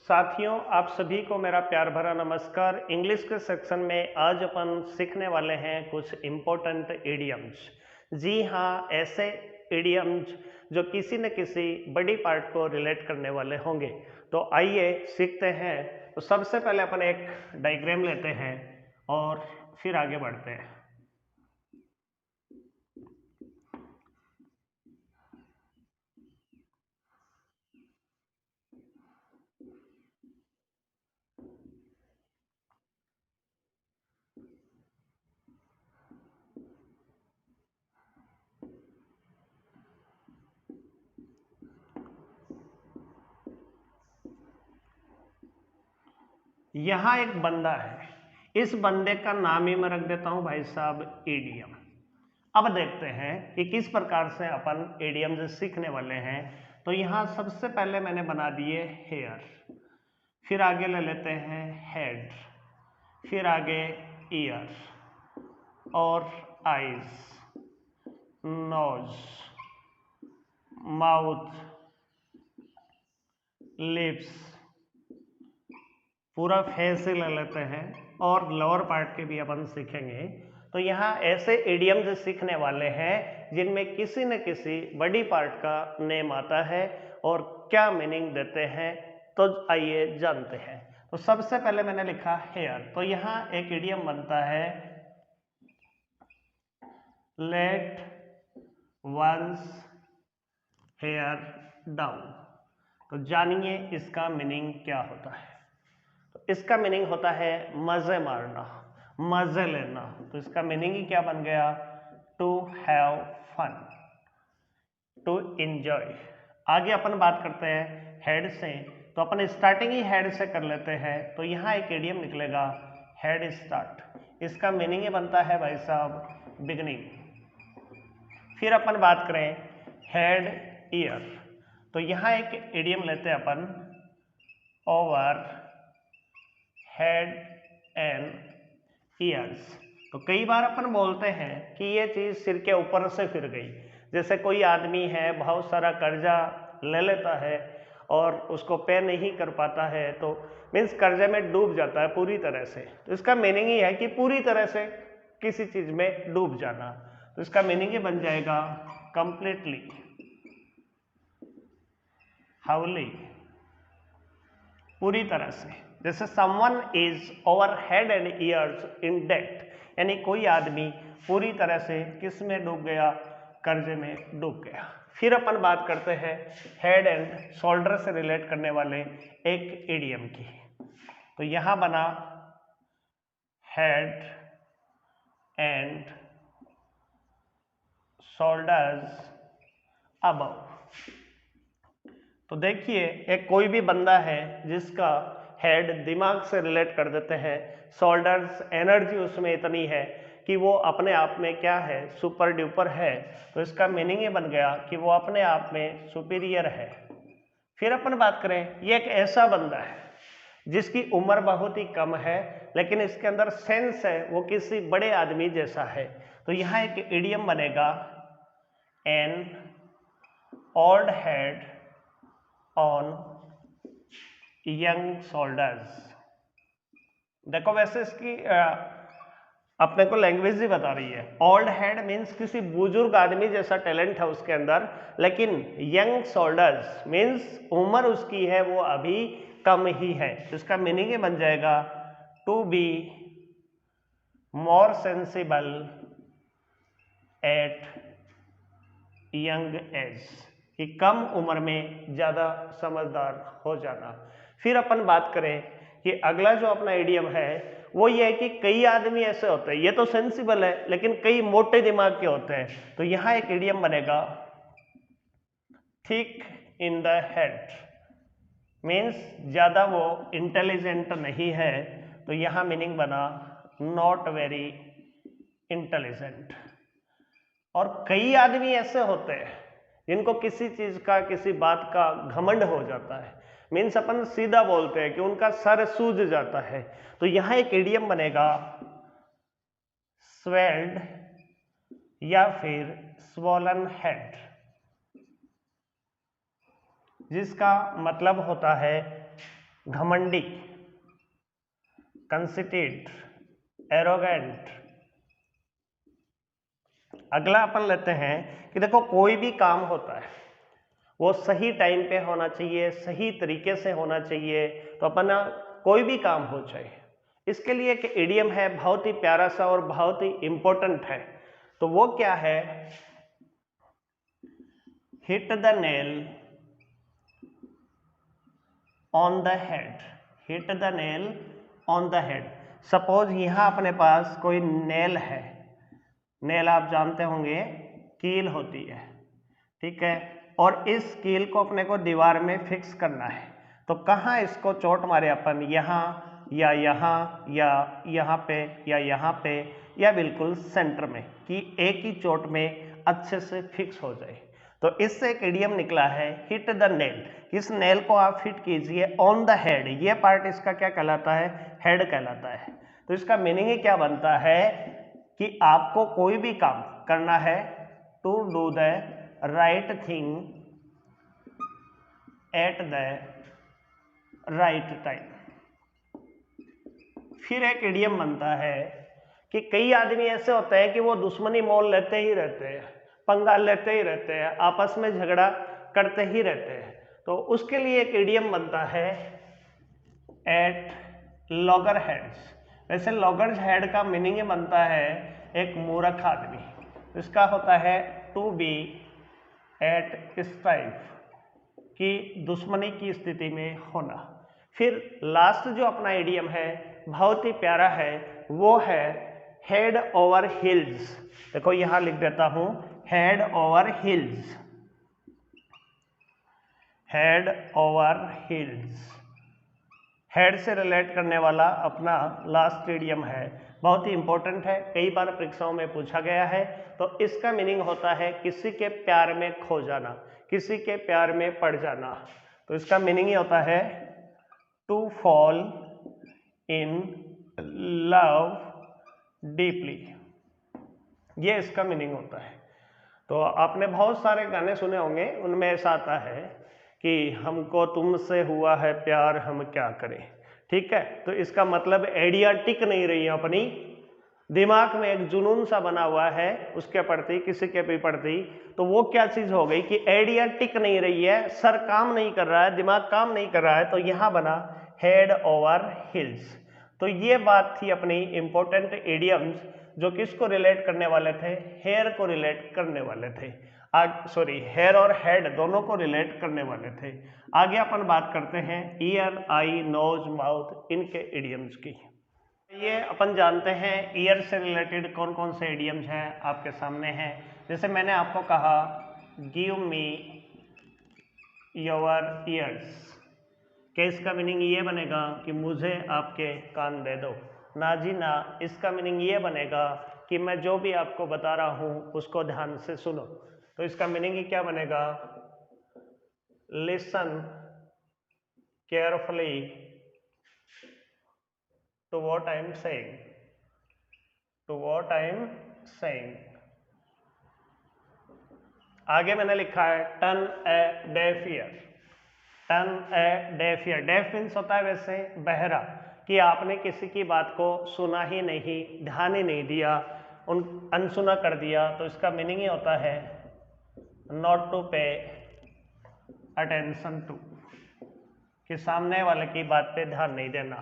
साथियों, आप सभी को मेरा प्यार भरा नमस्कार। इंग्लिश के सेक्शन में आज अपन सीखने वाले हैं कुछ इम्पोर्टेंट इडियम्स। जी हाँ, ऐसे इडियम्स जो किसी न किसी बड़ी पार्ट को रिलेट करने वाले होंगे। तो आइए सीखते हैं। तो सबसे पहले अपन एक डायग्राम लेते हैं और फिर आगे बढ़ते हैं। यहाँ एक बंदा है, इस बंदे का नाम ही मैं रख देता हूं भाई साहब इडियम। अब देखते हैं कि किस प्रकार से अपन इडियम सीखने वाले हैं। तो यहाँ सबसे पहले मैंने बना दिए हेयर, फिर आगे ले लेते हैं हेड, फिर आगे ईयर और आईज, नोज, माउथ, लिप्स, पूरा फेस ही ले लेते हैं और लोअर पार्ट के भी अपन सीखेंगे। तो यहाँ ऐसे इडियम्स सीखने वाले हैं जिनमें किसी न किसी बड़ी पार्ट का नेम आता है और क्या मीनिंग देते हैं। तो आइए जानते हैं। तो सबसे पहले मैंने लिखा हेयर, तो यहाँ एक इडियम बनता है लेट वंस हेयर डाउन। तो जानिए इसका मीनिंग क्या होता है। तो इसका मीनिंग होता है मजे मारना, मजे लेना। तो इसका मीनिंग ही क्या बन गया? To have fun, to enjoy. आगे अपन बात करते हैं हेड से। तो अपन स्टार्टिंग ही हेड से कर लेते हैं। तो यहाँ एक इडियम निकलेगा हेड स्टार्ट। इसका मीनिंग ही बनता है भाई साहब बिगनिंग। फिर अपन बात करें हेड ईयर, तो यहाँ एक इडियम लेते हैं अपन ओवर हेड एंड ईयर्स। तो कई बार अपन बोलते हैं कि ये चीज सिर के ऊपर से फिर गई। जैसे कोई आदमी है, बहुत सारा कर्जा ले लेता है और उसको पे नहीं कर पाता है, तो मीन्स कर्जे में डूब जाता है पूरी तरह से। तो इसका मीनिंग ही है कि पूरी तरह से किसी चीज में डूब जाना। तो इसका मीनिंग ही बन जाएगा कंप्लीटली, हाउली, पूरी तरह से। जैसे someone is over head and ears in debt, यानी कोई आदमी पूरी तरह से किस में डूब गया? कर्जे में डूब गया। फिर अपन बात करते हैं हेड एंड शोल्डर से रिलेट करने वाले एक इडियम की। तो यहां बना हेड एंड शोल्डर्स अबव। तो देखिए, एक कोई भी बंदा है जिसका हेड दिमाग से रिलेट कर देते हैं, शोल्डर्स एनर्जी उसमें इतनी है कि वो अपने आप में क्या है? सुपर ड्यूपर है। तो इसका मीनिंग ये बन गया कि वो अपने आप में सुपीरियर है। फिर अपन बात करें, ये एक ऐसा बंदा है जिसकी उम्र बहुत ही कम है, लेकिन इसके अंदर सेंस है, वो किसी बड़े आदमी जैसा है। तो यहाँ एक इडियम बनेगा an old head on young shoulders. देखो, वैसे इसकी अपने को लैंग्वेज ही बता रही है। ओल्ड हेड मीन्स किसी बुजुर्ग आदमी जैसा टैलेंट है उसके अंदर, लेकिन यंग शोल्डर्स मीन्स उम्र उसकी है वो अभी कम ही है। तो इसका मीनिंग ही बन जाएगा to be more sensible at young age, कि कम उम्र में ज्यादा समझदार हो जाना। फिर अपन बात करें कि अगला जो अपना इडियम है वो ये है कि कई आदमी ऐसे होते हैं, ये तो सेंसिबल है लेकिन कई मोटे दिमाग के होते हैं। तो यहां एक इडियम बनेगा thick in the head, means ज्यादा वो इंटेलिजेंट नहीं है। तो यहां मीनिंग बना नॉट वेरी इंटेलिजेंट। और कई आदमी ऐसे होते हैं जिनको किसी चीज का, किसी बात का घमंड हो जाता है, मीन्स अपन सीधा बोलते हैं कि उनका सर सूज जाता है। तो यहां एक इडियम बनेगा स्वेल्ड या फिर स्वॉलन हेड, जिसका मतलब होता है घमंडी, कंसिटेड, एरोगेंट। अगला अपन लेते हैं कि देखो कोई भी काम होता है वो सही टाइम पे होना चाहिए, सही तरीके से होना चाहिए। तो अपना कोई भी काम हो जाए, इसके लिए एक इडियम है बहुत ही प्यारा सा और बहुत ही इंपॉर्टेंट है। तो वो क्या है? Hit the nail on the head. Hit the nail on the head. Suppose यहां अपने पास कोई नेल है। नेल आप जानते होंगे कील होती है, ठीक है। और इस कील को अपने को दीवार में फिक्स करना है। तो कहाँ इसको चोट मारे अपन? यहाँ या यहाँ या यहाँ पे या यहाँ पे या बिल्कुल सेंटर में, कि एक ही चोट में अच्छे से फिक्स हो जाए। तो इससे एक इडियम निकला है हिट द नेल। इस नेल को आप फिट कीजिए ऑन द हेड। ये पार्ट इसका क्या कहलाता है? हेड कहलाता है। तो इसका मीनिंग ही क्या बनता है कि आपको कोई भी काम करना है, to do the right thing at the right time. फिर एक इडियम बनता है कि कई आदमी ऐसे होते हैं कि वो दुश्मनी मोल लेते ही रहते हैं, पंगा लेते ही रहते हैं, आपस में झगड़ा करते ही रहते हैं। तो उसके लिए एक इडियम बनता है एट लॉगर हेड्स। वैसे लॉगर हेड का मीनिंग बनता है एक मूर्ख आदमी। इसका होता है टू बी एट स्ट्राइफ, कि दुश्मनी की स्थिति में होना। फिर लास्ट जो अपना इडियम है बहुत ही प्यारा है, वो है हेड ओवर हिल्स। देखो यहां लिख देता हूं head over hills. Head over hills, head से रिलेट करने वाला अपना लास्ट इडियम है, बहुत ही इंपॉर्टेंट है, कई बार परीक्षाओं में पूछा गया है। तो इसका मीनिंग होता है किसी के प्यार में खो जाना, किसी के प्यार में पड़ जाना। तो इसका मीनिंग ही होता है to fall in love deeply. ये इसका मीनिंग होता है। तो आपने बहुत सारे गाने सुने होंगे, उनमें ऐसा आता है कि हमको तुमसे हुआ है प्यार हम क्या करें, ठीक है। तो इसका मतलब आइडिया टिक नहीं रही है अपनी, दिमाग में एक जुनून सा बना हुआ है उसके प्रति, किसी के भी प्रति। तो वो क्या चीज हो गई कि आइडिया टिक नहीं रही है, सर काम नहीं कर रहा है, दिमाग काम नहीं कर रहा है। तो यहां बना हेड ओवर हिल्स। तो ये बात थी अपनी इंपॉर्टेंट इडियम्स, जो किसको रिलेट करने वाले थे? हेयर को रिलेट करने वाले थे। सॉरी, हेयर और हेड दोनों को रिलेट करने वाले थे। आगे अपन बात करते हैं ईयर, आई, नोज, माउथ, इनके इडियम्स की। ये अपन जानते हैं ईयर से रिलेटेड कौन कौन से इडियम्स हैं आपके सामने हैं। जैसे मैंने आपको कहा गिव मी योर ईयर्स, क्या इसका मीनिंग ये बनेगा कि मुझे आपके कान दे दो? ना जी ना, इसका मीनिंग ये बनेगा कि मैं जो भी आपको बता रहा हूं उसको ध्यान से सुनो। तो इसका मीनिंग ही क्या बनेगा? Listen carefully to what I am saying, to what I am saying. आगे मैंने लिखा है turn a deaf ear. Turn a deaf ear, deaf means होता है वैसे बहरा, कि आपने किसी की बात को सुना ही नहीं, ध्यान ही नहीं दिया, अनसुना कर दिया। तो इसका मीनिंग ही होता है not to pay attention to, कि सामने वाले की बात पे ध्यान नहीं देना।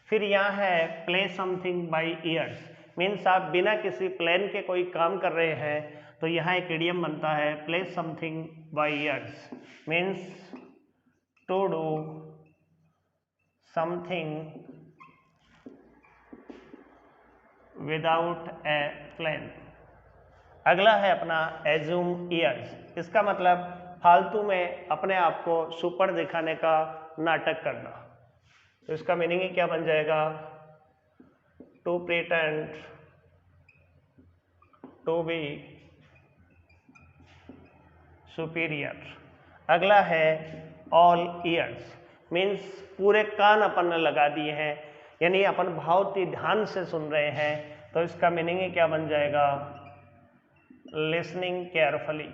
फिर यहाँ है play something by ears, means आप बिना किसी प्लान के कोई काम कर रहे हैं। तो यहाँ एक इडियम बनता है play something by ears, means to do something without a plan. अगला है अपना एज्यूम ईयर्स। इसका मतलब फालतू में अपने आप को सुपर दिखाने का नाटक करना। तो इसका मीनिंग ही क्या बन जाएगा? To pretend to be superior. अगला है ऑल ईयर्स, मीन्स पूरे कान अपन ने लगा दिए हैं, यानी अपन बहुत ही ध्यान से सुन रहे हैं। तो इसका मीनिंग ही क्या बन जाएगा? Listening carefully.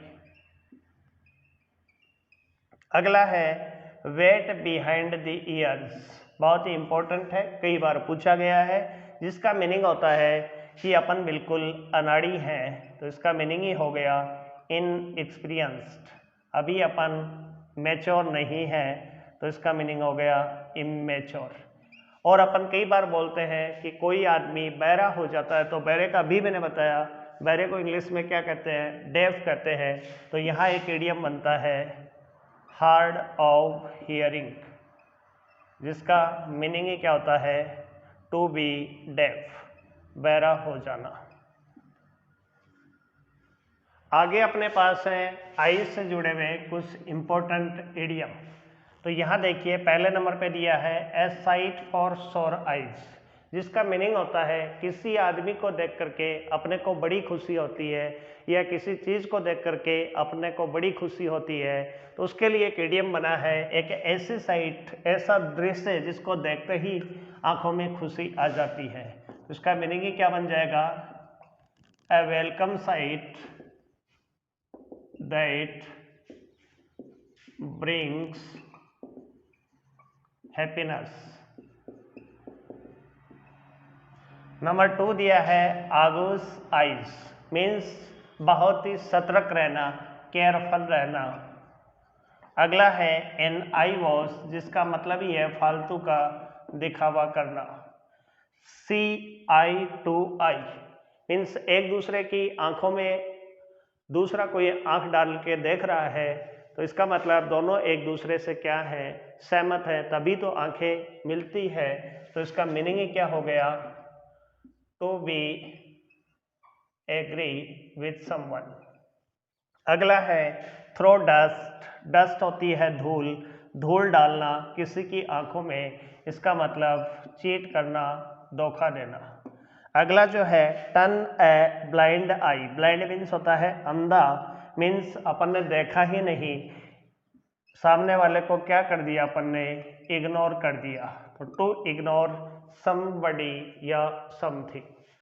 अगला है वेट बिहाइंड द ईयर्स, बहुत ही इंपॉर्टेंट है, कई बार पूछा गया है, जिसका मीनिंग होता है कि अपन बिल्कुल अनाड़ी हैं, तो इसका मीनिंग ही हो गया इनएक्सपीरियंस्ड, अभी अपन मैच्योर नहीं है, तो इसका मीनिंग हो गया इमेच्योर। और अपन कई बार बोलते हैं कि कोई आदमी बहरा हो जाता है, तो बहरे का भी मैंने बताया, बहरे को इंग्लिश में क्या कहते हैं, डेफ कहते हैं। तो यहाँ एक इडियम बनता है हार्ड ऑफ हियरिंग, जिसका मीनिंग ही क्या होता है, टू बी डेफ, बहरा हो जाना। आगे अपने पास है आईज से जुड़े हुए कुछ इंपॉर्टेंट इडियम। तो यहाँ देखिए पहले नंबर पे दिया है ए साइट फॉर सोर आइज, जिसका मीनिंग होता है किसी आदमी को देख करके अपने को बड़ी खुशी होती है, या किसी चीज़ को देख करके अपने को बड़ी खुशी होती है, तो उसके लिए एक इडियम बना है, एक ऐसी साइट, ऐसा दृश्य जिसको देखते ही आंखों में खुशी आ जाती है। तो इसका मीनिंग ही क्या बन जाएगा, a welcome sight that brings happiness. Number 2 दिया है आगूस आइज, मीन्स बहुत ही सतर्क रहना, केयरफुल रहना। अगला है एन आई वॉश, जिसका मतलब ही है फालतू का दिखावा करना। सी आई टू आई मीन्स एक दूसरे की आंखों में दूसरा कोई आंख डाल के देख रहा है, तो इसका मतलब दोनों एक दूसरे से क्या है, सहमत है, तभी तो आंखें मिलती है। तो इसका मीनिंग ही क्या हो गया, to be agree with someone. अगला है थ्रो डस्ट, डस्ट होती है धूल, धूल डालना किसी की आंखों में, इसका मतलब चीट करना, धोखा देना। अगला जो है turn a blind I, blind means होता है अंधा, मीन्स अपन ने देखा ही नहीं, सामने वाले को क्या कर दिया, अपन ने इग्नोर कर दिया। तो टू इग्नोर समबडी या समथिंग।